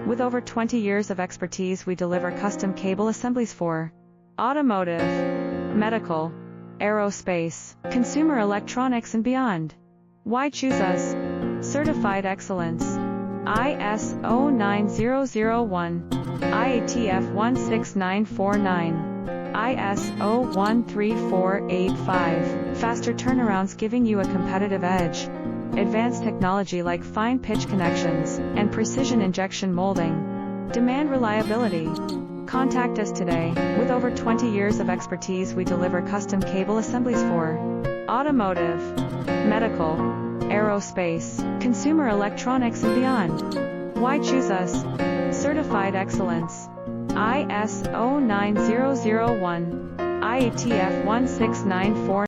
With over 20 years of expertise, we deliver custom cable assemblies for automotive, medical, aerospace, consumer electronics and beyond. Why choose us? Certified excellence. ISO 9001, IATF 16949, ISO 13485. Faster turnarounds giving you a competitive edge. Advanced technology like fine pitch connections and precision injection molding. Demand reliability. Contact us today. With over 20 years of expertise, we deliver custom cable assemblies for automotive, medical, aerospace, consumer electronics and beyond. Why choose us? Certified excellence. ISO 9001, IATF 16949.